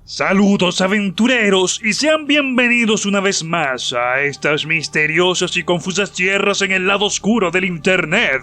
Saludos aventureros y sean bienvenidos una vez más a estas misteriosas y confusas tierras en el lado oscuro del internet.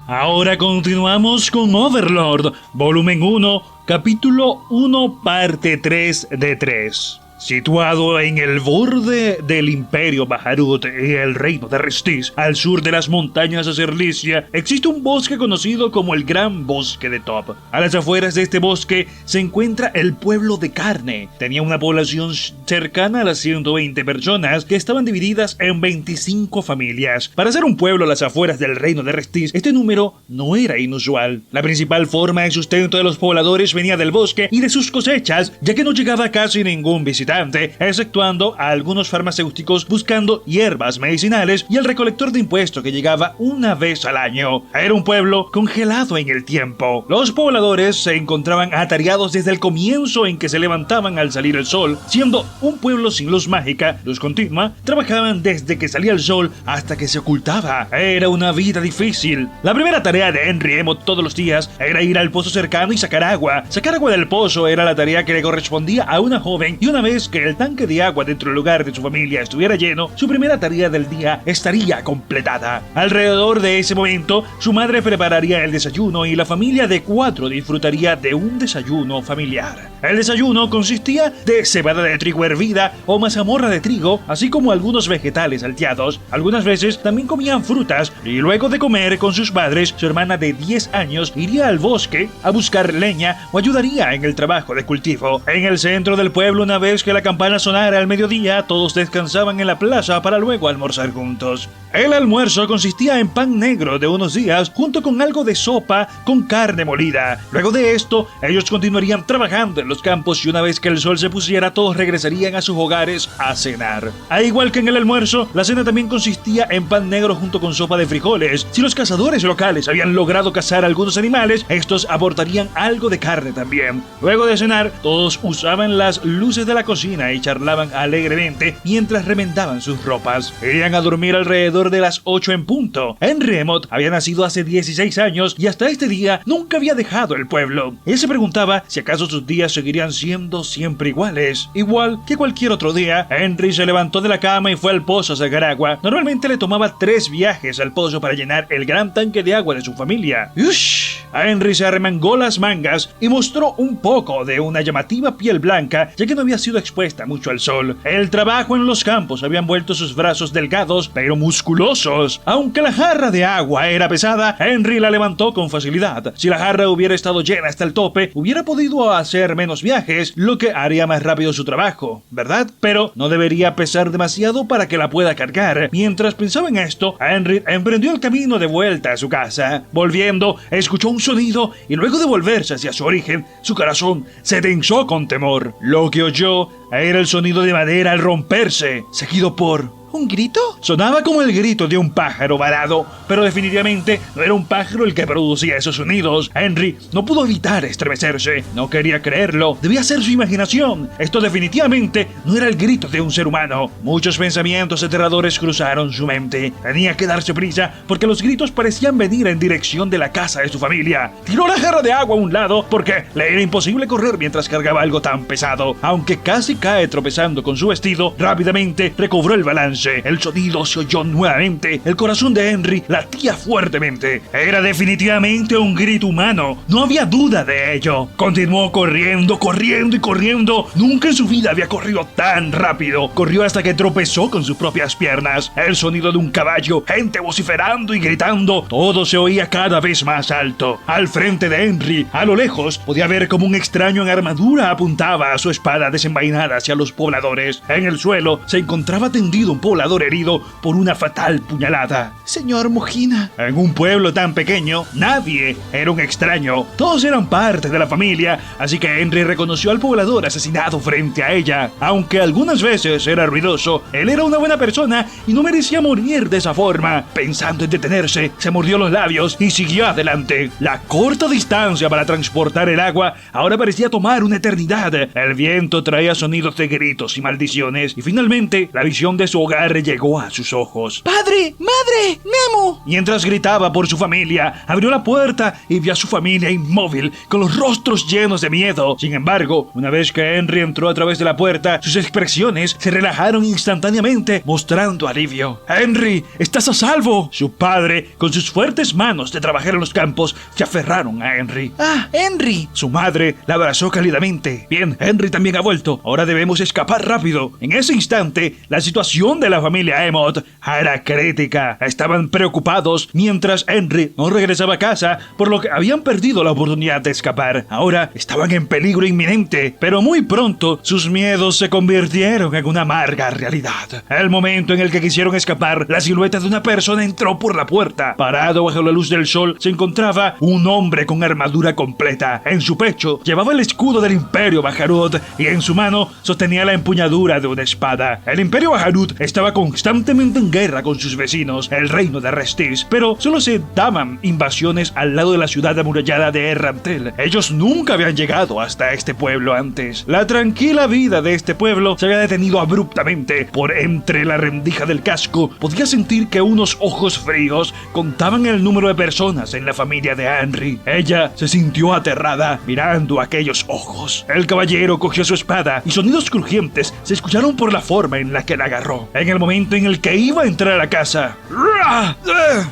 Ahora continuamos con Overlord, volumen 1, capítulo 1, parte 3 de 3. Situado en el borde del Imperio Baharut y el reino de Restis, al sur de las montañas de Cerlicia, existe un bosque conocido como el Gran Bosque de Top. A las afueras de este bosque se encuentra el pueblo de Carne. Tenía una población cercana a las 120 personas que estaban divididas en 25 familias. Para ser un pueblo a las afueras del reino de Restis, este número no era inusual. La principal forma de sustento de los pobladores venía del bosque y de sus cosechas, ya que no llegaba casi ningún visitante, exceptuando a algunos farmacéuticos buscando hierbas medicinales y el recolector de impuestos que llegaba una vez al año. Era un pueblo congelado en el tiempo. Los pobladores se encontraban atareados desde el comienzo en que se levantaban al salir el sol. Siendo un pueblo sin luz mágica, luz continua, trabajaban desde que salía el sol hasta que se ocultaba. Era una vida difícil. La primera tarea de Henry Emo todos los días era ir al pozo cercano y sacar agua. Sacar agua del pozo era la tarea que le correspondía a una joven, y una vez que el tanque de agua dentro del hogar de su familia estuviera lleno, su primera tarea del día estaría completada. Alrededor de ese momento, su madre prepararía el desayuno y la familia de 4 disfrutaría de un desayuno familiar. El desayuno consistía de cebada de trigo hervida o mazamorra de trigo, así como algunos vegetales salteados. Algunas veces también comían frutas, y luego de comer con sus padres, su hermana de 10 años iría al bosque a buscar leña o ayudaría en el trabajo de cultivo. En el centro del pueblo, una vez que la campana sonara al mediodía, todos descansaban en la plaza para luego almorzar juntos. El almuerzo consistía en pan negro de unos días junto con algo de sopa con carne molida. Luego de esto, ellos continuarían trabajando en los campos y una vez que el sol se pusiera, todos regresarían a sus hogares a cenar. Al igual que en el almuerzo, la cena también consistía en pan negro junto con sopa de frijoles. Si los cazadores locales habían logrado cazar algunos animales, estos aportarían algo de carne también. Luego de cenar, todos usaban las luces de la cocina y charlaban alegremente mientras remendaban sus ropas. Irían a dormir alrededor de las 8 en punto. Henry Emmott había nacido hace 16 años y hasta este día nunca había dejado el pueblo. Él se preguntaba si acaso sus días seguirían siendo siempre iguales. Igual que cualquier otro día, Henry se levantó de la cama y fue al pozo a sacar agua. Normalmente le tomaba 3 viajes al pozo para llenar el gran tanque de agua de su familia. ¡Ush! A Henry se arremangó las mangas y mostró un poco de una llamativa piel blanca, ya que no había sido expuesta mucho al sol. El trabajo en los campos habían vuelto sus brazos delgados pero musculosos. Aunque la jarra de agua era pesada, Henry la levantó con facilidad. Si la jarra hubiera estado llena hasta el tope, hubiera podido hacer menos viajes, lo que haría más rápido su trabajo, ¿verdad? Pero no debería pesar demasiado para que la pueda cargar. Mientras pensaba en esto, Henry emprendió el camino de vuelta a su casa. Volviendo, escuchó un sonido y luego de volverse hacia su origen, su corazón se tensó con temor. Lo que oyó era el sonido de madera al romperse, seguido por ¿un grito? Sonaba como el grito de un pájaro varado, pero definitivamente no era un pájaro el que producía esos sonidos. Henry no pudo evitar estremecerse. No quería creerlo. Debía ser su imaginación. Esto definitivamente no era el grito de un ser humano. Muchos pensamientos aterradores cruzaron su mente. Tenía que darse prisa porque los gritos parecían venir en dirección de la casa de su familia. Tiró la jarra de agua a un lado porque le era imposible correr mientras cargaba algo tan pesado. Aunque casi cae tropezando con su vestido, rápidamente recobró el balance. El sonido se oyó nuevamente. El corazón de Henry latía fuertemente. Era definitivamente un grito humano. No había duda de ello. Continuó corriendo, corriendo y corriendo. Nunca en su vida había corrido tan rápido. Corrió hasta que tropezó con sus propias piernas. El sonido de un caballo, gente vociferando y gritando. Todo se oía cada vez más alto. Al frente de Henry, a lo lejos, podía ver como un extraño en armadura apuntaba a su espada desenvainada hacia los pobladores. En el suelo se encontraba tendido un poblador herido por una fatal puñalada. Señor Mujina. En un pueblo tan pequeño, nadie era un extraño. Todos eran parte de la familia, así que Henry reconoció al poblador asesinado frente a ella. Aunque algunas veces era ruidoso, él era una buena persona y no merecía morir de esa forma. Pensando en detenerse, se mordió los labios y siguió adelante. La corta distancia para transportar el agua ahora parecía tomar una eternidad. El viento traía sonidos de gritos y maldiciones y finalmente la visión de su hogar lugar llegó a sus ojos. ¡Padre! ¡Madre! ¡Nemo! Mientras gritaba por su familia, abrió la puerta y vio a su familia inmóvil, con los rostros llenos de miedo. Sin embargo, una vez que Henry entró a través de la puerta, sus expresiones se relajaron instantáneamente, mostrando alivio. ¡Henry! ¡Estás a salvo! Su padre, con sus fuertes manos de trabajar en los campos, se aferraron a Henry. ¡Ah, Henry! Su madre la abrazó cálidamente. Bien, Henry también ha vuelto. Ahora debemos escapar rápido. En ese instante, la situación de la familia Emmott era crítica. Estaban preocupados mientras Henry no regresaba a casa, por lo que habían perdido la oportunidad de escapar. Ahora estaban en peligro inminente, pero muy pronto sus miedos se convirtieron en una amarga realidad. El momento en el que quisieron escapar, la silueta de una persona entró por la puerta. Parado bajo la luz del sol se encontraba un hombre con armadura completa. En su pecho llevaba el escudo del Imperio Baharut y en su mano sostenía la empuñadura de una espada. El Imperio Baharut estaba constantemente en guerra con sus vecinos, el reino de Restis, pero solo se daban invasiones al lado de la ciudad amurallada de Errantel. Ellos nunca habían llegado hasta este pueblo antes. La tranquila vida de este pueblo se había detenido abruptamente. Por entre la rendija del casco podía sentir que unos ojos fríos contaban el número de personas en la familia de Henry. Ella se sintió aterrada mirando aquellos ojos. El caballero cogió su espada y sonidos crujientes se escucharon por la forma en la que la agarró. En el momento en el que iba a entrar a la casa,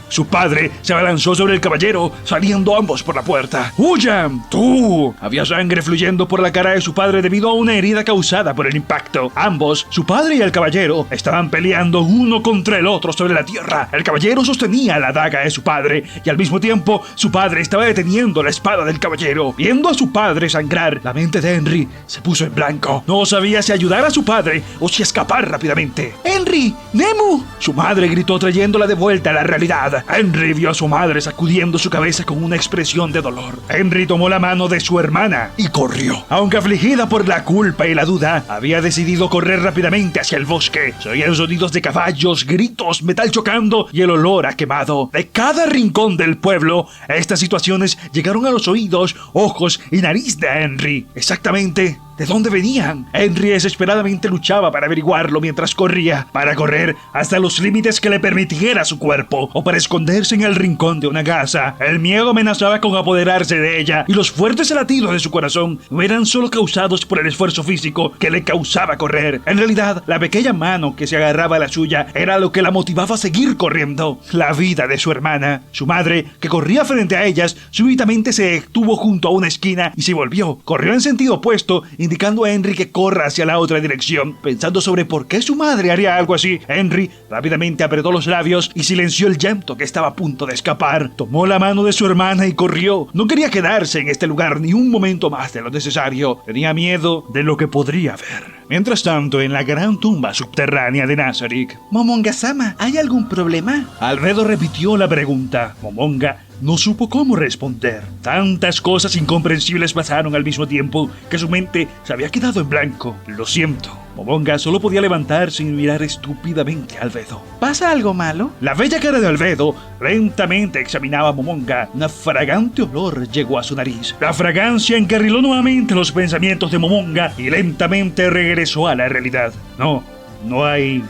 su padre se abalanzó sobre el caballero, saliendo ambos por la puerta. ¡Huyan! ¡Tú! Había sangre fluyendo por la cara de su padre debido a una herida causada por el impacto. Ambos, su padre y el caballero, estaban peleando uno contra el otro sobre la tierra. El caballero sostenía la daga de su padre y al mismo tiempo su padre estaba deteniendo la espada del caballero. Viendo a su padre sangrar, la mente de Henry se puso en blanco. No sabía si ayudar a su padre o si escapar rápidamente. ¡Henry! ¡Nemo! Su madre gritó trayéndola de vuelta a la realidad. Henry vio a su madre sacudiendo su cabeza con una expresión de dolor. Henry tomó la mano de su hermana y corrió. Aunque afligida por la culpa y la duda, había decidido correr rápidamente hacia el bosque. Se oían sonidos de caballos, gritos, metal chocando y el olor a quemado. De cada rincón del pueblo, estas situaciones llegaron a los oídos, ojos y nariz de Henry. Exactamente ¿de dónde venían? Henry desesperadamente luchaba para averiguarlo mientras corría, para correr hasta los límites que le permitiera su cuerpo, o para esconderse en el rincón de una casa. El miedo amenazaba con apoderarse de ella, y los fuertes latidos de su corazón no eran solo causados por el esfuerzo físico que le causaba correr. En realidad, la pequeña mano que se agarraba a la suya era lo que la motivaba a seguir corriendo. La vida de su hermana. Su madre, que corría frente a ellas, súbitamente se detuvo junto a una esquina y se volvió. Corrió en sentido opuesto, indicando a Henry que corra hacia la otra dirección. Pensando sobre por qué su madre haría algo así, Henry rápidamente apretó los labios y silenció el llanto que estaba a punto de escapar. Tomó la mano de su hermana y corrió. No quería quedarse en este lugar ni un momento más de lo necesario. Tenía miedo de lo que podría ver. Mientras tanto, en la gran tumba subterránea de Nazarick, Momonga-sama, ¿hay algún problema? Albedo repitió la pregunta. Momonga no supo cómo responder. Tantas cosas incomprensibles pasaron al mismo tiempo que su mente se había quedado en blanco. Lo siento. Momonga solo podía levantarse y mirar estúpidamente a Albedo. ¿Pasa algo malo? La bella cara de Albedo lentamente examinaba a Momonga. Una fragante olor llegó a su nariz. La fragancia encarriló nuevamente los pensamientos de Momonga y lentamente regresó a la realidad. No hay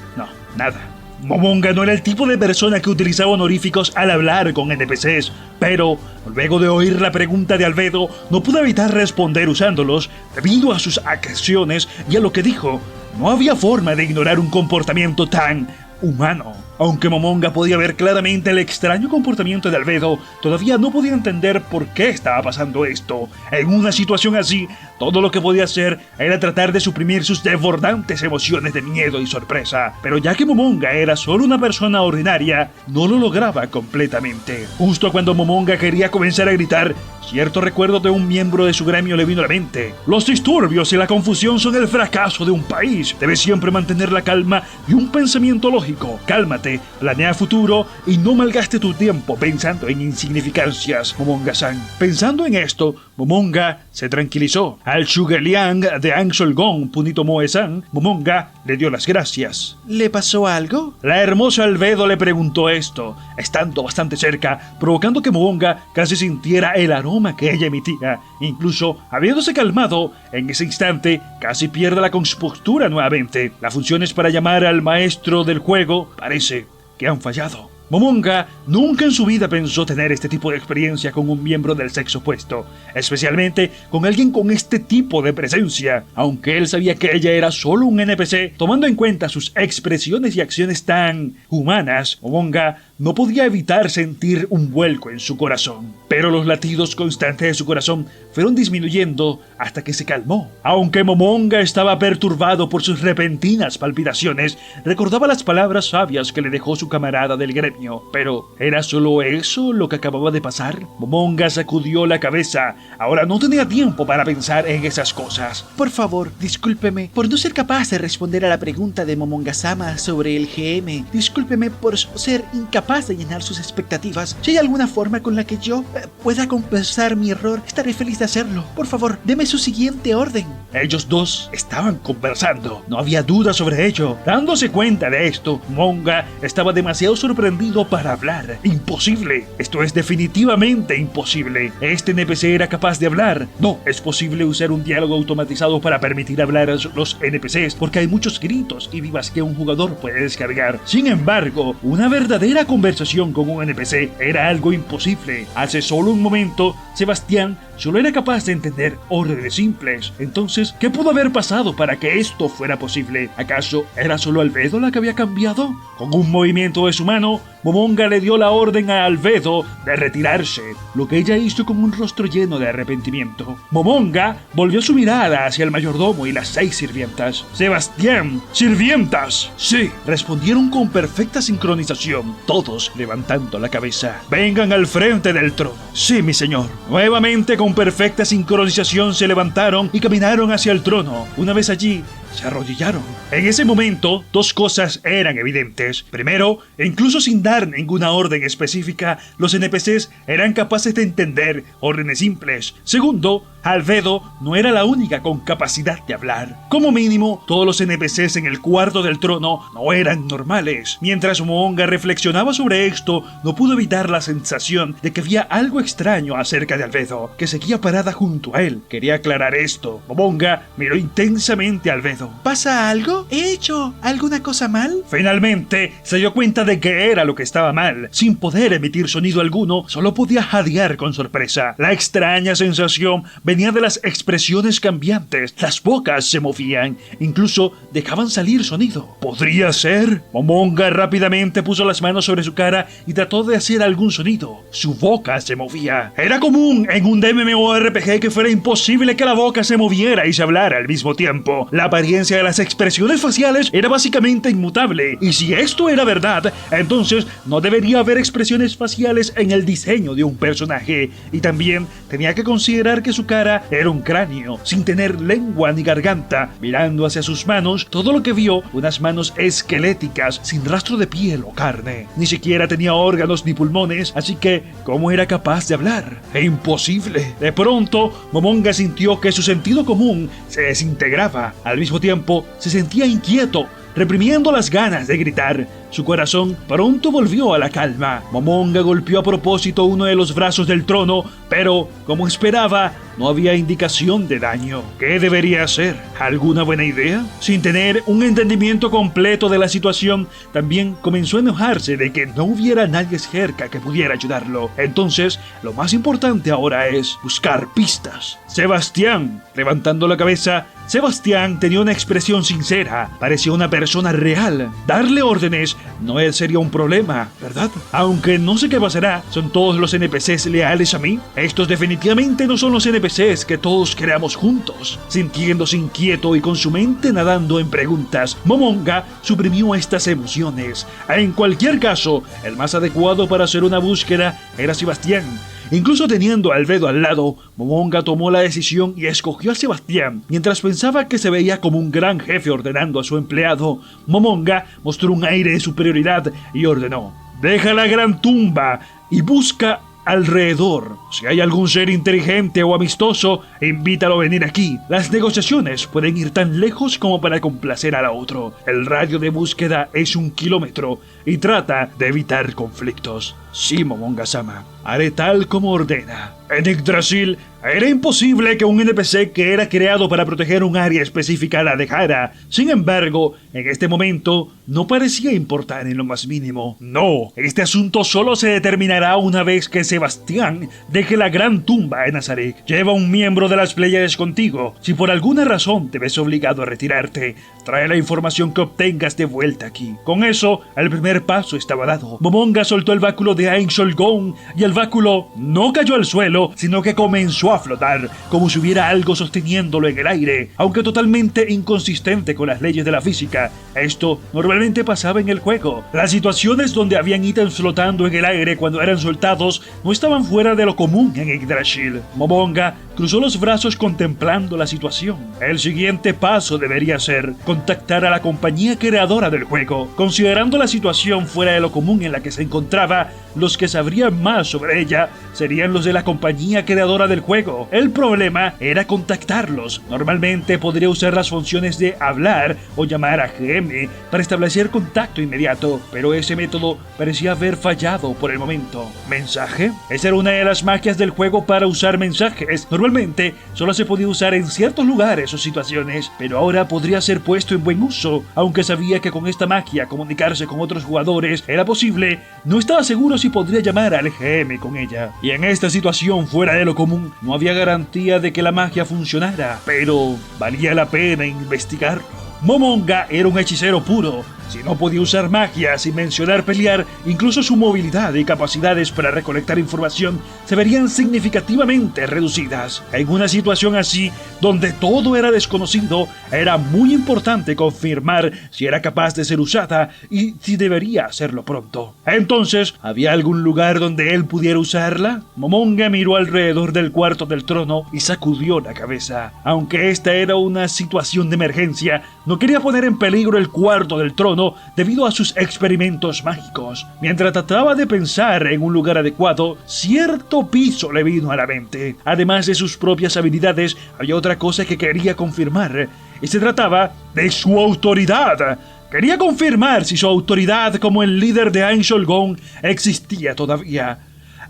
nada. Momonga no era el tipo de persona que utilizaba honoríficos al hablar con NPCs, pero luego de oír la pregunta de Albedo, no pudo evitar responder usándolos debido a sus acciones y a lo que dijo. No había forma de ignorar un comportamiento tan humano. Aunque Momonga podía ver claramente el extraño comportamiento de Albedo, todavía no podía entender por qué estaba pasando esto. En una situación así, todo lo que podía hacer era tratar de suprimir sus desbordantes emociones de miedo y sorpresa. Pero ya que Momonga era solo una persona ordinaria, no lo lograba completamente. Justo cuando Momonga quería comenzar a gritar, cierto recuerdo de un miembro de su gremio le vino a la mente. Los disturbios y la confusión son el fracaso de un país. Debes siempre mantener la calma y un pensamiento lógico. Cálmate, planea futuro y no malgaste tu tiempo pensando en insignificancias, Momonga-san. Pensando en esto, Momonga se tranquilizó. Al Zhuge-Liang de Ansolgong Punito Moe-san, Momonga le dio las gracias. ¿Le pasó algo? La hermosa Albedo le preguntó esto, estando bastante cerca, provocando que Momonga casi sintiera el aroma que ella emitía. Incluso, habiéndose calmado, en ese instante casi pierde la compostura nuevamente. Las funciones para llamar al maestro del juego parece que han fallado. Momonga nunca en su vida pensó tener este tipo de experiencia con un miembro del sexo opuesto, especialmente con alguien con este tipo de presencia. Aunque él sabía que ella era solo un NPC, tomando en cuenta sus expresiones y acciones tan humanas, Momonga no podía evitar sentir un vuelco en su corazón. Pero los latidos constantes de su corazón fueron disminuyendo hasta que se calmó. Aunque Momonga estaba perturbado por sus repentinas palpitaciones, recordaba las palabras sabias que le dejó su camarada del gremio. Pero, ¿era solo eso lo que acababa de pasar? Momonga sacudió la cabeza. Ahora no tenía tiempo para pensar en esas cosas. Por favor, discúlpeme por no ser capaz de responder a la pregunta de Momonga-sama sobre el GM. Discúlpeme por ser incapaz de llenar sus expectativas. Si hay alguna forma con la que yo pueda compensar mi error, estaré feliz de hacerlo. Por favor, deme su siguiente orden. Ellos dos estaban conversando. No había duda sobre ello. Dándose cuenta de esto, Momonga estaba demasiado sorprendido para hablar. Imposible. Esto es definitivamente imposible. Este NPC era capaz de hablar. No es posible usar un diálogo automatizado para permitir hablar a los NPCs, porque hay muchos gritos y vivas que un jugador puede descargar. Sin embargo, una verdadera conversación con un NPC era algo imposible. Hace solo un momento, Sebastián solo era capaz de entender órdenes simples. Entonces, ¿qué pudo haber pasado para que esto fuera posible? ¿Acaso era solo Albedo la que había cambiado? Con un movimiento de su mano, Momonga le dio la orden a Albedo de retirarse, lo que ella hizo con un rostro lleno de arrepentimiento. Momonga volvió su mirada hacia el mayordomo y las 6 sirvientas. «Sebastián, sirvientas». «Sí», respondieron con perfecta sincronización, todos levantando la cabeza. «Vengan al frente del trono». «Sí, mi señor». Nuevamente con perfecta sincronización se levantaron y caminaron hacia el trono. Una vez allí, se arrodillaron. En ese momento, dos cosas eran evidentes. Primero, incluso sin dar ninguna orden específica, los NPCs eran capaces de entender órdenes simples. Segundo, Albedo no era la única con capacidad de hablar. Como mínimo, todos los NPCs en el cuarto del trono no eran normales. Mientras Momonga reflexionaba sobre esto, no pudo evitar la sensación de que había algo extraño acerca de Albedo, que seguía parada junto a él. Quería aclarar esto. Momonga miró intensamente a Albedo. ¿Pasa algo? ¿He hecho alguna cosa mal? Finalmente, se dio cuenta de que era lo que estaba mal. Sin poder emitir sonido alguno, solo podía jadear con sorpresa. La extraña sensación venía de las expresiones cambiantes. Las bocas se movían, incluso dejaban salir sonido. ¿Podría ser? Momonga rápidamente puso las manos sobre su cara y trató de hacer algún sonido. Su boca se movía. Era común en un MMORPG que fuera imposible que la boca se moviera y se hablara al mismo tiempo. La apariencia de las expresiones faciales era básicamente inmutable, y si esto era verdad, entonces no debería haber expresiones faciales en el diseño de un personaje, y también tenía que considerar que su cara era un cráneo, sin tener lengua ni garganta. Mirando hacia sus manos, todo lo que vio, unas manos esqueléticas, sin rastro de piel o carne. Ni siquiera tenía órganos ni pulmones, así que, ¿cómo era capaz de hablar? Imposible. De pronto, Momonga sintió que su sentido común se desintegraba. Al mismo tiempo, se sentía inquieto, reprimiendo las ganas de gritar. Su corazón pronto volvió a la calma. Momonga golpeó a propósito uno de los brazos del trono, pero, como esperaba, no había indicación de daño. ¿Qué debería hacer? ¿Alguna buena idea? Sin tener un entendimiento completo de la situación, también comenzó a enojarse de que no hubiera nadie cerca que pudiera ayudarlo. Entonces, lo más importante ahora es buscar pistas. Sebastián, levantando la cabeza, Sebastián tenía una expresión sincera. Parecía una persona real. Darle órdenes no sería un problema, ¿verdad? Aunque no sé qué pasará, ¿son todos los NPCs leales a mí? Estos definitivamente no son los NPCs que todos creamos juntos. Sintiéndose inquieto y con su mente nadando en preguntas, Momonga suprimió estas emociones. En cualquier caso, el más adecuado para hacer una búsqueda era Sebastián. Incluso teniendo a Albedo al lado, Momonga tomó la decisión y escogió a Sebastián. Mientras pensaba que se veía como un gran jefe ordenando a su empleado, Momonga mostró un aire de superioridad y ordenó: «Deja la gran tumba y busca alrededor. Si hay algún ser inteligente o amistoso, invítalo a venir aquí. Las negociaciones pueden ir tan lejos como para complacer al otro. El radio de búsqueda es 1 kilómetro y trata de evitar conflictos. Sí, Momonga-sama, haré tal como ordena. En Yggdrasil era imposible que un NPC que era creado para proteger un área específica la dejara. Sin embargo, en este momento no parecía importar en lo más mínimo. No, este asunto solo se determinará una vez que Sebastián deje la gran tumba en Nazarick. Lleva un miembro de las Pléyades contigo. Si por alguna razón te ves obligado a retirarte, trae la información que obtengas de vuelta aquí. Con eso, el primer paso estaba dado. Momonga soltó el báculo de Ainsolgón y el báculo no cayó al suelo, sino que comenzó a flotar, como si hubiera algo sosteniéndolo en el aire. Aunque totalmente inconsistente con las leyes de la física, esto normalmente pasaba en el juego. Las situaciones donde habían ítems flotando en el aire cuando eran soltados no estaban fuera de lo común en Yggdrasil. Momonga cruzó los brazos contemplando la situación. El siguiente paso debería ser contactar a la compañía creadora del juego. Considerando la situación fuera de lo común en la que se encontraba, los que sabrían más sobre ella serían los de la compañía creadora del juego. El problema era contactarlos. Normalmente podría usar las funciones de hablar o llamar a GM para establecer contacto inmediato, pero ese método parecía haber fallado por el momento. ¿Mensaje? Esa era una de las magias del juego para usar mensajes. Normalmente solo se podía usar en ciertos lugares o situaciones, pero ahora podría ser puesto en buen uso. Aunque sabía que con esta magia comunicarse con otros jugadores era posible, no estaba seguro si podría llamar al GM con ella. Y en esta situación fuera de lo común, no había garantía de que la magia funcionara, pero valía la pena investigarlo. Momonga era un hechicero puro. Si no podía usar magia sin mencionar pelear, incluso su movilidad y capacidades para recolectar información se verían significativamente reducidas. En una situación así, donde todo era desconocido, era muy importante confirmar si era capaz de ser usada y si debería hacerlo pronto. Entonces, ¿había algún lugar donde él pudiera usarla? Momonga miró alrededor del cuarto del trono y sacudió la cabeza. Aunque esta era una situación de emergencia, no quería poner en peligro el cuarto del trono debido a sus experimentos mágicos. Mientras trataba de pensar en un lugar adecuado, cierto piso le vino a la mente. Además de sus propias habilidades, había otra cosa que quería confirmar, y se trataba de su autoridad. Quería confirmar si su autoridad como el líder de Ainsolgón existía todavía.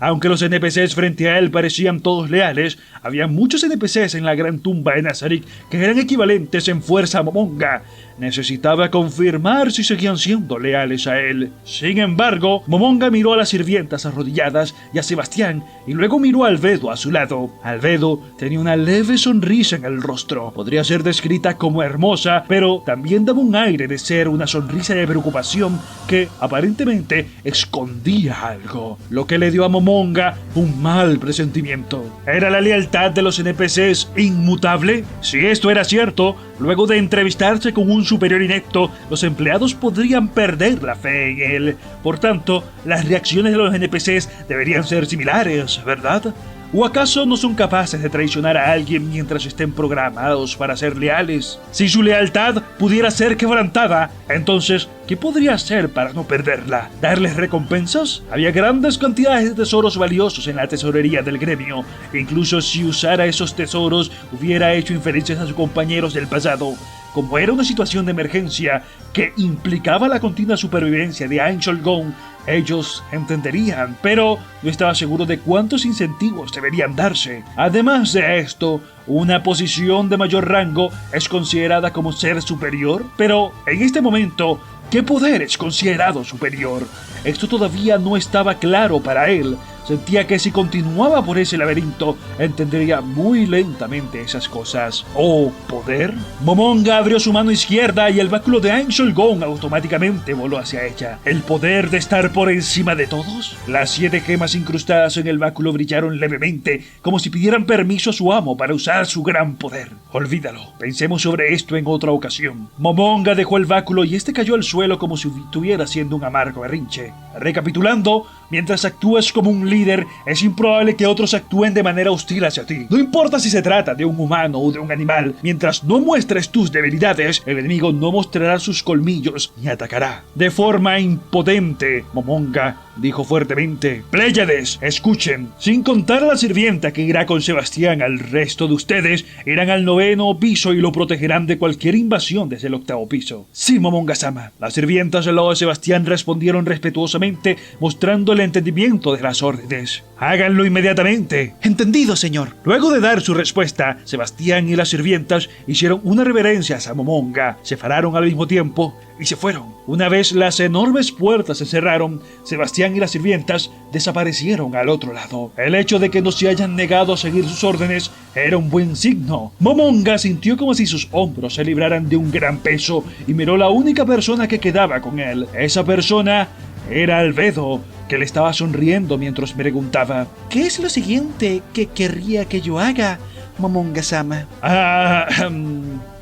Aunque los NPCs frente a él parecían todos leales, había muchos NPCs en la gran tumba de Nazarick que eran equivalentes en fuerza a Momonga. Necesitaba confirmar si seguían siendo leales a él. Sin embargo, Momonga miró a las sirvientas arrodilladas y a Sebastián, y luego miró a Albedo a su lado. Albedo tenía una leve sonrisa en el rostro. Podría ser descrita como hermosa, pero también daba un aire de ser una sonrisa de preocupación que aparentemente escondía algo, lo que le dio a Momonga un mal presentimiento. ¿Era la lealtad de los NPCs inmutable? Si esto era cierto, luego de entrevistarse con un superior inepto, los empleados podrían perder la fe en él. Por tanto, las reacciones de los NPCs deberían ser similares, ¿verdad? ¿O acaso no son capaces de traicionar a alguien mientras estén programados para ser leales? Si su lealtad pudiera ser quebrantada, entonces, ¿qué podría hacer para no perderla? ¿Darles recompensas? Había grandes cantidades de tesoros valiosos en la tesorería del gremio. Incluso si usara esos tesoros, hubiera hecho inferencias a sus compañeros del pasado. Como era una situación de emergencia que implicaba la continua supervivencia de Ainsolgón, ellos entenderían, pero no estaba seguro de cuántos incentivos deberían darse. Además de esto, una posición de mayor rango es considerada como ser superior, pero en este momento, ¿qué poder es considerado superior? Esto todavía no estaba claro para él. Sentía que si continuaba por ese laberinto, entendería muy lentamente esas cosas. ¿O poder? Momonga abrió su mano izquierda y el báculo de Ainsolgón automáticamente voló hacia ella. ¿El poder de estar por encima de todos? Las 7 gemas incrustadas en el báculo brillaron levemente, como si pidieran permiso a su amo para usar su gran poder. Olvídalo, pensemos sobre esto en otra ocasión. Momonga dejó el báculo y este cayó al suelo como si estuviera haciendo un amargo berrinche. Recapitulando, mientras actúas como un líder, es improbable que otros actúen de manera hostil hacia ti. No importa si se trata de un humano o de un animal, mientras no muestres tus debilidades, el enemigo no mostrará sus colmillos ni atacará. De forma impotente, Momonga dijo fuertemente. Pléyades, escuchen. Sin contar a la sirvienta que irá con Sebastián, al resto de ustedes irán al 9º piso y lo protegerán de cualquier invasión desde el 8º piso. Sí, Momonga-sama. Las sirvientas del lado de Sebastián respondieron respetuosamente, mostrando el entendimiento de las órdenes. Háganlo inmediatamente. Entendido, señor. Luego de dar su respuesta, Sebastián y las sirvientas hicieron una reverencia a Momonga, se pararon al mismo tiempo y se fueron. Una vez las enormes puertas se cerraron, Sebastián y las sirvientas desaparecieron al otro lado. El hecho de que no se hayan negado a seguir sus órdenes era un buen signo. Momonga sintió como si sus hombros se libraran de un gran peso y miró la única persona que quedaba con él. Esa persona era Albedo, que le estaba sonriendo mientras preguntaba: ¿qué es lo siguiente que querría que yo haga, Momonga-sama?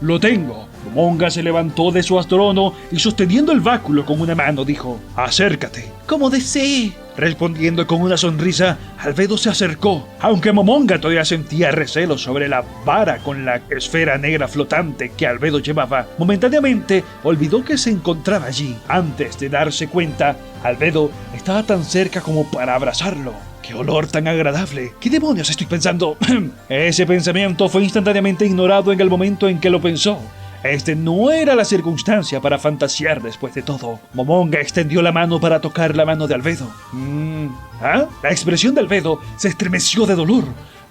Lo tengo. Momonga se levantó de su trono y sosteniendo el báculo con una mano dijo: acércate. Como desee. Respondiendo con una sonrisa, Albedo se acercó. Aunque Momonga todavía sentía recelo sobre la vara con la esfera negra flotante que Albedo llevaba, momentáneamente olvidó que se encontraba allí. Antes de darse cuenta, Albedo estaba tan cerca como para abrazarlo. ¡Qué olor tan agradable! ¿Qué demonios estoy pensando? Ese pensamiento fue instantáneamente ignorado en el momento en que lo pensó. Este no era la circunstancia para fantasear después de todo. Momonga extendió la mano para tocar la mano de Albedo. La expresión de Albedo se estremeció de dolor.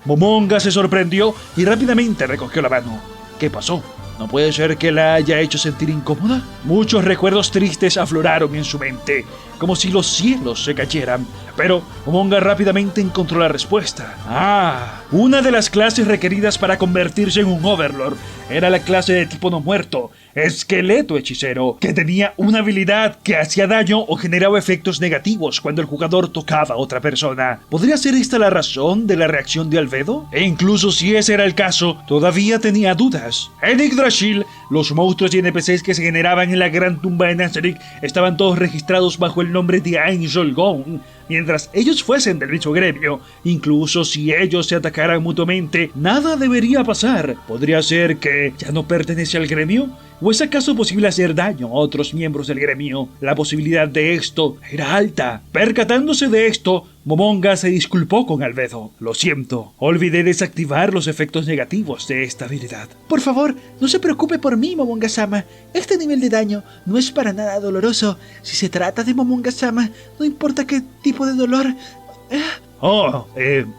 Momonga se sorprendió y rápidamente recogió la mano. ¿Qué pasó? ¿No puede ser que la haya hecho sentir incómoda? Muchos recuerdos tristes afloraron en su mente, como si los cielos se cayeran. Pero Momonga rápidamente encontró la respuesta. Una de las clases requeridas para convertirse en un Overlord era la clase de tipo no muerto, esqueleto hechicero, que tenía una habilidad que hacía daño o generaba efectos negativos cuando el jugador tocaba a otra persona. ¿Podría ser esta la razón de la reacción de Albedo? E incluso si ese era el caso, todavía tenía dudas. En Yggdrasil, los monstruos y NPCs que se generaban en la gran tumba de Nazarick estaban todos registrados bajo el nombre de Angel Gone. Mientras ellos fuesen del mismo gremio, incluso si ellos se atacaran mutuamente, nada debería pasar. ¿Podría ser que ya no pertenece al gremio? ¿O es acaso posible hacer daño a otros miembros del gremio? La posibilidad de esto era alta. Percatándose de esto, Momonga se disculpó con Albedo. Lo siento, olvidé desactivar los efectos negativos de esta habilidad. Por favor, no se preocupe por mí, Momonga-sama. Este nivel de daño no es para nada doloroso. Si se trata de Momonga-sama, no importa qué tipo de dolor.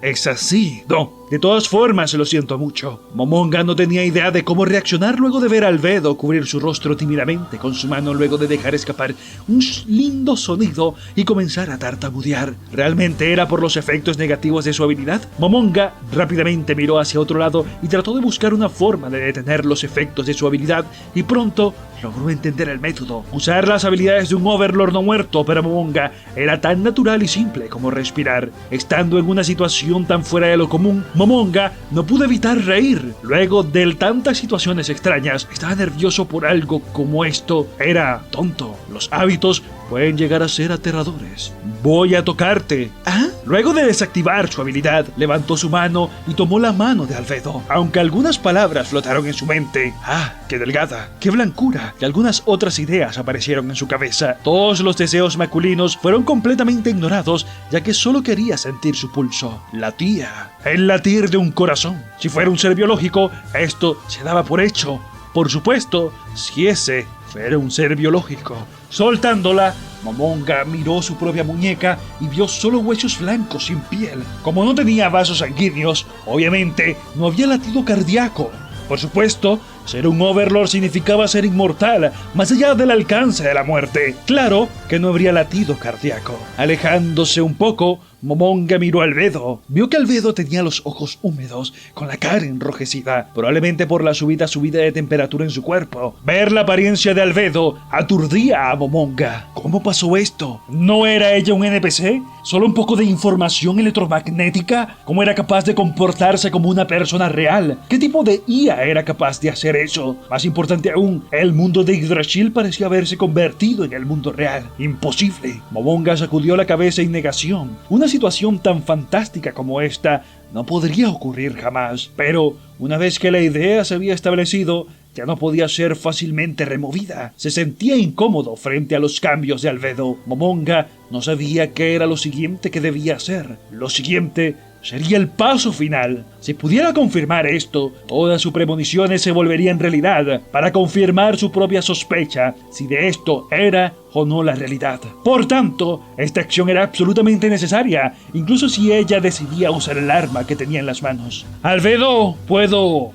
Es así. No, de todas formas lo siento mucho. Momonga no tenía idea de cómo reaccionar luego de ver a Albedo cubrir su rostro tímidamente con su mano luego de dejar escapar un lindo sonido y comenzar a tartamudear. ¿Realmente era por los efectos negativos de su habilidad? Momonga rápidamente miró hacia otro lado y trató de buscar una forma de detener los efectos de su habilidad y pronto logró entender el método. Usar las habilidades de un Overlord no muerto para Momonga era tan natural y simple como respirar. Estando en una situación tan fuera de lo común, Momonga no pudo evitar reír. Luego de tantas situaciones extrañas, estaba nervioso por algo como esto. Era tonto. Los hábitos pueden llegar a ser aterradores. Voy a tocarte. Luego de desactivar su habilidad, levantó su mano y tomó la mano de Albedo. Aunque algunas palabras flotaron en su mente. ¡Qué delgada! ¡Qué blancura! Y algunas otras ideas aparecieron en su cabeza. Todos los deseos masculinos fueron completamente ignorados, ya que solo quería sentir su pulso. Latía. El latir de un corazón. Si fuera un ser biológico, esto se daba por hecho. Por supuesto, si ese fuera un ser biológico. Soltándola, Momonga miró su propia muñeca y vio solo huesos blancos sin piel. Como no tenía vasos sanguíneos, obviamente no había latido cardíaco. Por supuesto, ser un Overlord significaba ser inmortal, más allá del alcance de la muerte. Claro que no habría latido cardíaco. Alejándose un poco, Momonga miró a Albedo. Vio que Albedo tenía los ojos húmedos, con la cara enrojecida, probablemente por la subida de temperatura en su cuerpo. Ver la apariencia de Albedo aturdía a Momonga. ¿Cómo pasó esto? ¿No era ella un NPC? ¿Solo un poco de información electromagnética? ¿Cómo era capaz de comportarse como una persona real? ¿Qué tipo de IA era capaz de hacer eso? Más importante aún, el mundo de Yggdrasil parecía haberse convertido en el mundo real. Imposible. Momonga sacudió la cabeza en negación. Una situación tan fantástica como esta no podría ocurrir jamás. Pero una vez que la idea se había establecido, ya no podía ser fácilmente removida. Se sentía incómodo frente a los cambios de Albedo. Momonga no sabía qué era lo siguiente que debía hacer. Lo siguiente sería el paso final. Si pudiera confirmar esto, todas sus premoniciones se volverían realidad, para confirmar su propia sospecha si de esto era o no la realidad. Por tanto, esta acción era absolutamente necesaria, incluso si ella decidía usar el arma que tenía en las manos. Albedo, ¿puedo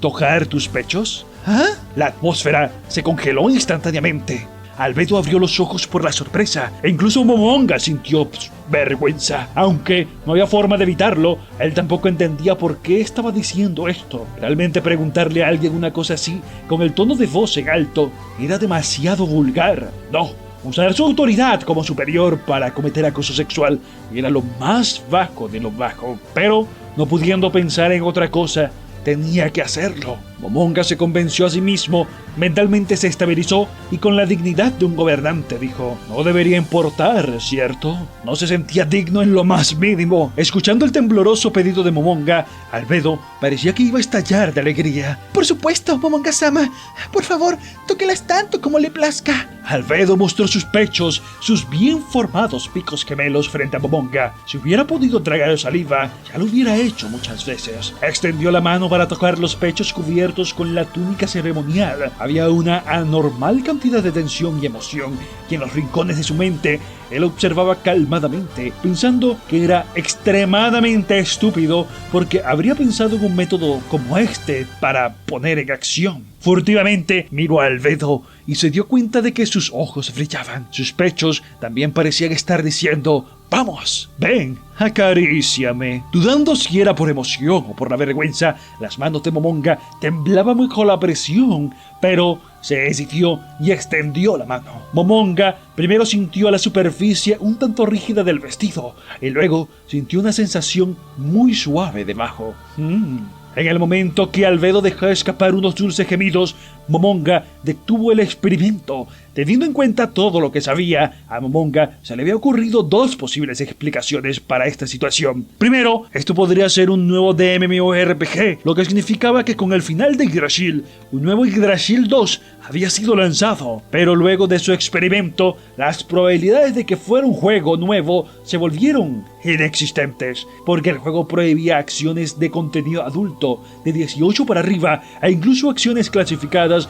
tocar tus pechos? ¿Ah? La atmósfera se congeló instantáneamente. Albedo abrió los ojos por la sorpresa e incluso Momonga sintió vergüenza. Aunque no había forma de evitarlo, él tampoco entendía por qué estaba diciendo esto. Realmente preguntarle a alguien una cosa así, con el tono de voz en alto, era demasiado vulgar. No, usar su autoridad como superior para cometer acoso sexual era lo más bajo de lo bajo. Pero, no pudiendo pensar en otra cosa, tenía que hacerlo. Momonga se convenció a sí mismo, mentalmente se estabilizó y con la dignidad de un gobernante dijo: no debería importar, ¿cierto? No se sentía digno en lo más mínimo. Escuchando el tembloroso pedido de Momonga, Albedo parecía que iba a estallar de alegría. Por supuesto, Momonga-sama. Por favor, tóquelas tanto como le plazca. Albedo mostró sus pechos, sus bien formados picos gemelos frente a Momonga. Si hubiera podido tragar saliva, ya lo hubiera hecho muchas veces. Extendió la mano para tocar los pechos cubiertos con la túnica ceremonial. Había una anormal cantidad de tensión y emoción, y en los rincones de su mente él observaba calmadamente, pensando que era extremadamente estúpido porque habría pensado en un método como este para poner en acción. Furtivamente miró a Albedo y se dio cuenta de que sus ojos brillaban. Sus pechos también parecían estar diciendo: ¡vamos! ¡Ven! ¡Acaríciame! Dudando si era por emoción o por la vergüenza, las manos de Momonga temblaban bajo la presión, pero se decidió y extendió la mano. Momonga primero sintió la superficie un tanto rígida del vestido y luego sintió una sensación muy suave debajo. En el momento que Albedo dejó escapar unos dulces gemidos, Momonga detuvo el experimento. Teniendo en cuenta todo lo que sabía, a Momonga se le había ocurrido dos posibles explicaciones para esta situación. Primero, esto podría ser un nuevo MMORPG, lo que significaba que con el final de Yggdrasil, un nuevo Yggdrasil 2 había sido lanzado. Pero luego de su experimento, las probabilidades de que fuera un juego nuevo se volvieron inexistentes, porque el juego prohibía acciones de contenido adulto de 18 para arriba e incluso acciones clasificadas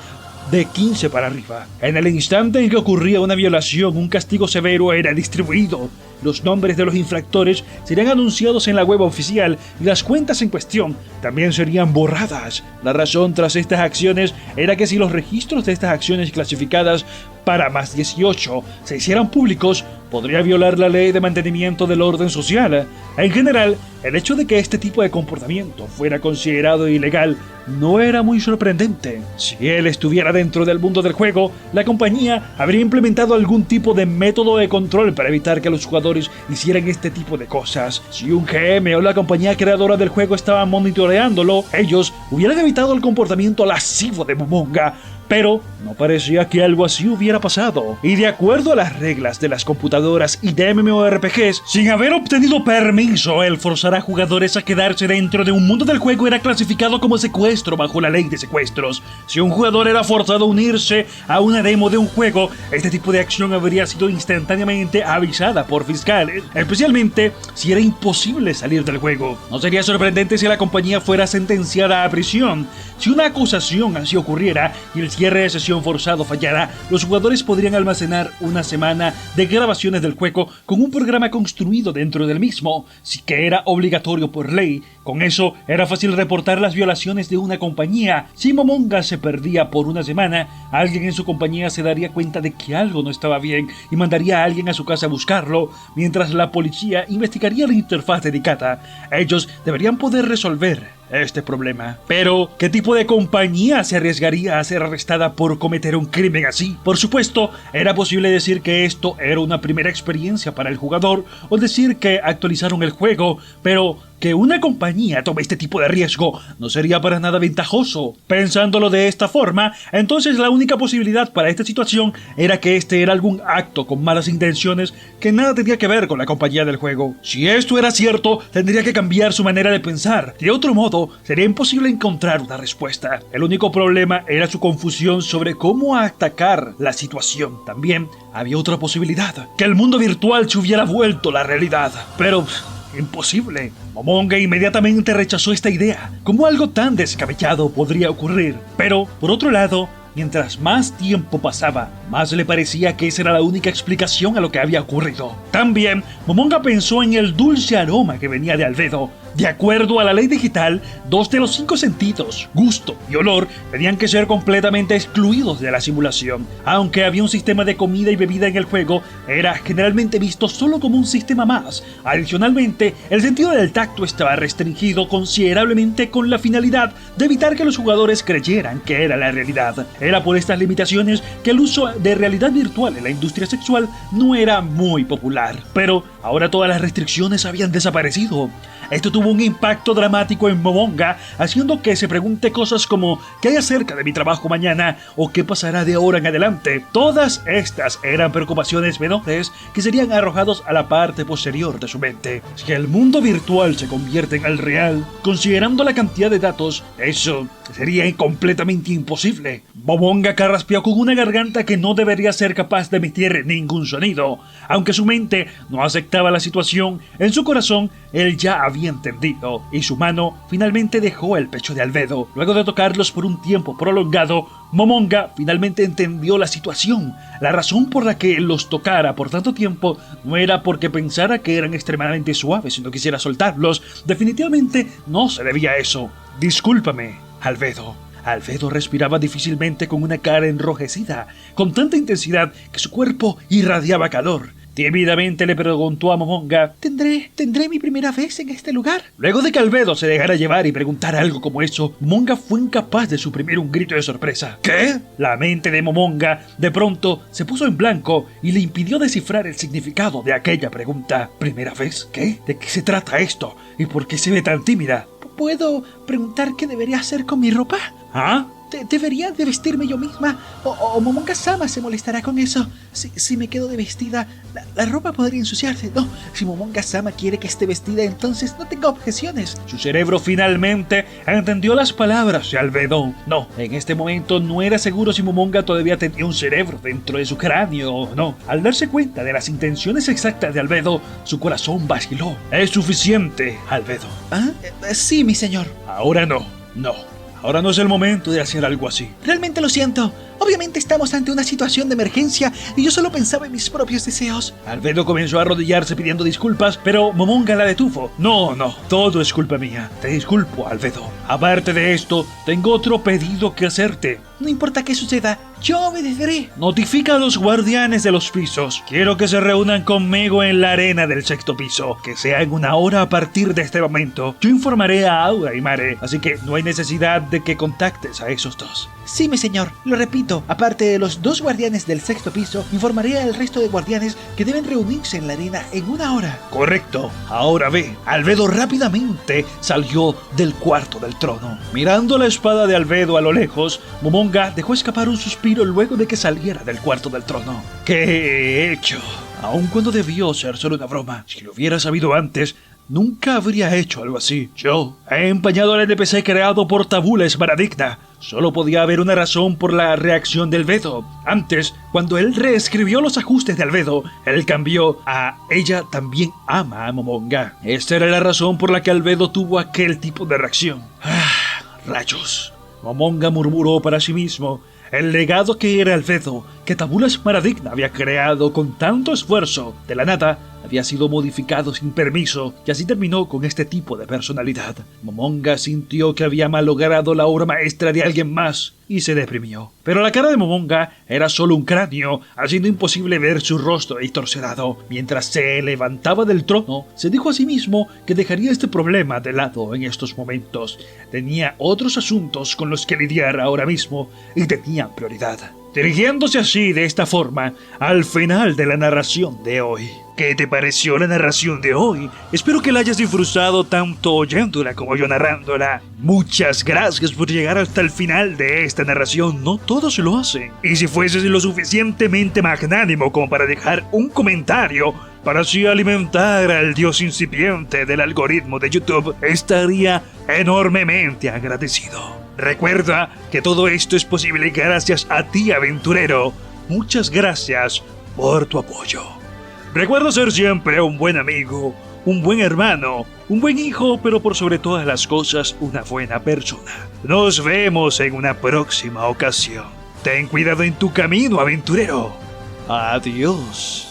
de 15 para arriba. En el instante en que ocurría una violación, un castigo severo era distribuido. Los nombres de los infractores serían anunciados en la web oficial y las cuentas en cuestión también serían borradas. La razón tras estas acciones era que si los registros de estas acciones clasificadas para más 18 se hicieran públicos, podría violar la ley de mantenimiento del orden social. En general, el hecho de que este tipo de comportamiento fuera considerado ilegal no era muy sorprendente. Si él estuviera dentro del mundo del juego, la compañía habría implementado algún tipo de método de control para evitar que los jugadores hicieran este tipo de cosas. Si un GM o la compañía creadora del juego estaban monitoreándolo, ellos hubieran evitado el comportamiento lascivo de Momonga. Pero no parecía que algo así hubiera pasado. Y de acuerdo a las reglas de las computadoras y de MMORPGs, sin haber obtenido permiso, el forzar a jugadores a quedarse dentro de un mundo del juego era clasificado como secuestro bajo la ley de secuestros. Si un jugador era forzado a unirse a una demo de un juego, este tipo de acción habría sido instantáneamente avisada por fiscales, especialmente si era imposible salir del juego. No sería sorprendente si la compañía fuera sentenciada a prisión. Si una acusación así ocurriera y el cierre de sesión forzado fallara, los jugadores podrían almacenar una semana de grabaciones del juego con un programa construido dentro del mismo, sí que era obligatorio por ley. Con eso era fácil reportar las violaciones de una compañía. Si Momonga se perdía por una semana, alguien en su compañía se daría cuenta de que algo no estaba bien y mandaría a alguien a su casa a buscarlo, mientras la policía investigaría la interfaz dedicada. Ellos deberían poder resolver este problema. Pero, ¿qué tipo de compañía se arriesgaría a ser arrestada por cometer un crimen así? Por supuesto, era posible decir que esto era una primera experiencia para el jugador o decir que actualizaron el juego, pero que una compañía tome este tipo de riesgo no sería para nada ventajoso. Pensándolo de esta forma, entonces la única posibilidad para esta situación era que este era algún acto con malas intenciones que nada tenía que ver con la compañía del juego. Si esto era cierto, tendría que cambiar su manera de pensar. De otro modo, sería imposible encontrar una respuesta. El único problema era su confusión sobre cómo atacar la situación. También había otra posibilidad, que el mundo virtual se hubiera vuelto la realidad. Pero imposible. Momonga inmediatamente rechazó esta idea. ¿Cómo algo tan descabellado podría ocurrir? Pero, por otro lado, mientras más tiempo pasaba, más le parecía que esa era la única explicación a lo que había ocurrido. También, Momonga pensó en el dulce aroma que venía de Albedo. De acuerdo a la ley digital, 2 de los 5 sentidos, gusto y olor, tenían que ser completamente excluidos de la simulación. Aunque había un sistema de comida y bebida en el juego, era generalmente visto solo como un sistema más. Adicionalmente, el sentido del tacto estaba restringido considerablemente con la finalidad de evitar que los jugadores creyeran que era la realidad. Era por estas limitaciones que el uso de realidad virtual en la industria sexual no era muy popular. Pero ahora todas las restricciones habían desaparecido. Esto tuvo un impacto dramático en Momonga, haciendo que se pregunte cosas como ¿qué hay acerca de mi trabajo mañana? ¿O qué pasará de ahora en adelante? Todas estas eran preocupaciones menores que serían arrojados a la parte posterior de su mente. Si el mundo virtual se convierte en el real, considerando la cantidad de datos, eso sería completamente imposible. Momonga carraspeó con una garganta que no debería ser capaz de emitir ningún sonido. Aunque su mente no aceptaba la situación, en su corazón él ya había entendido, y su mano finalmente dejó el pecho de Albedo. Luego de tocarlos por un tiempo prolongado, Momonga finalmente entendió la situación. La razón por la que los tocara por tanto tiempo no era porque pensara que eran extremadamente suaves y no quisiera soltarlos. Definitivamente no se debía a eso. Discúlpame, Albedo. Albedo respiraba difícilmente con una cara enrojecida, con tanta intensidad que su cuerpo irradiaba calor. Tímidamente le preguntó a Momonga: ¿Tendré mi primera vez en este lugar? Luego de que Albedo se dejara llevar y preguntara algo como eso, Momonga fue incapaz de suprimir un grito de sorpresa. ¿Qué? La mente de Momonga de pronto se puso en blanco y le impidió descifrar el significado de aquella pregunta. ¿Primera vez? ¿Qué? ¿De qué se trata esto? ¿Y por qué se ve tan tímida? ¿Puedo preguntar qué debería hacer con mi ropa? ¿Ah? ¿Debería de vestirme yo misma? ¿O Momonga-sama se molestará con eso? Si me quedo de vestida, la ropa podría ensuciarse. No, si Momonga-sama quiere que esté vestida, entonces no tengo objeciones. Su cerebro finalmente entendió las palabras de Albedo. No, en este momento no era seguro si Momonga todavía tenía un cerebro dentro de su cráneo o no. Al darse cuenta de las intenciones exactas de Albedo, su corazón vaciló. Es suficiente, Albedo. ¿Ah? Sí, mi señor. Ahora no. Ahora no es el momento de hacer algo así. Realmente lo siento. Obviamente estamos ante una situación de emergencia y yo solo pensaba en mis propios deseos. Albedo comenzó a arrodillarse pidiendo disculpas, pero Momonga la detuvo. No, todo es culpa mía. Te disculpo, Albedo. Aparte de esto, tengo otro pedido que hacerte. No importa qué suceda, yo obedeceré. Notifica a los guardianes de los pisos. Quiero que se reúnan conmigo en la arena del 6º piso. Que sea en 1 hora a partir de este momento. Yo informaré a Aura y Mare, así que no hay necesidad de que contactes a esos dos. Sí, mi señor. Lo repito, aparte de los 2 guardianes del 6º piso, informaré al resto de guardianes que deben reunirse en la arena en 1 hora. Correcto. Ahora ve. Albedo rápidamente salió del cuarto del trono. Mirando la espada de Albedo a lo lejos, Momonga dejó escapar un suspiro luego de que saliera del cuarto del trono. ¿Qué he hecho? Aun cuando debió ser solo una broma. Si lo hubiera sabido antes, nunca habría hecho algo así. Yo he empañado al NPC creado por Tabula Esmaradigna. Solo podía haber una razón por la reacción de Albedo. Antes, cuando él reescribió los ajustes de Albedo, él cambió a ella también ama a Momonga. Esta era la razón por la que Albedo tuvo aquel tipo de reacción. Rayos. Momonga murmuró para sí mismo. El legado que era Albedo, que Tabula Esmaradigna había creado con tanto esfuerzo, de la nada, había sido modificado sin permiso, y así terminó con este tipo de personalidad. Momonga sintió que había malogrado la obra maestra de alguien más. y se deprimió. Pero la cara de Momonga era solo un cráneo, haciendo imposible ver su rostro distorsionado. Mientras se levantaba del trono, se dijo a sí mismo que dejaría este problema de lado en estos momentos. Tenía otros asuntos con los que lidiar ahora mismo y tenía prioridad. Dirigiéndose así de esta forma al final de la narración de hoy. ¿Qué te pareció la narración de hoy? Espero que la hayas disfrutado tanto oyéndola como yo narrándola. Muchas gracias por llegar hasta el final de esta narración, no todos lo hacen. Y si fueses lo suficientemente magnánimo como para dejar un comentario, para así alimentar al dios incipiente del algoritmo de YouTube, estaría enormemente agradecido. Recuerda que todo esto es posible gracias a ti, aventurero. Muchas gracias por tu apoyo. Recuerda ser siempre un buen amigo, un buen hermano, un buen hijo, pero por sobre todas las cosas, una buena persona. Nos vemos en una próxima ocasión. Ten cuidado en tu camino, aventurero. Adiós.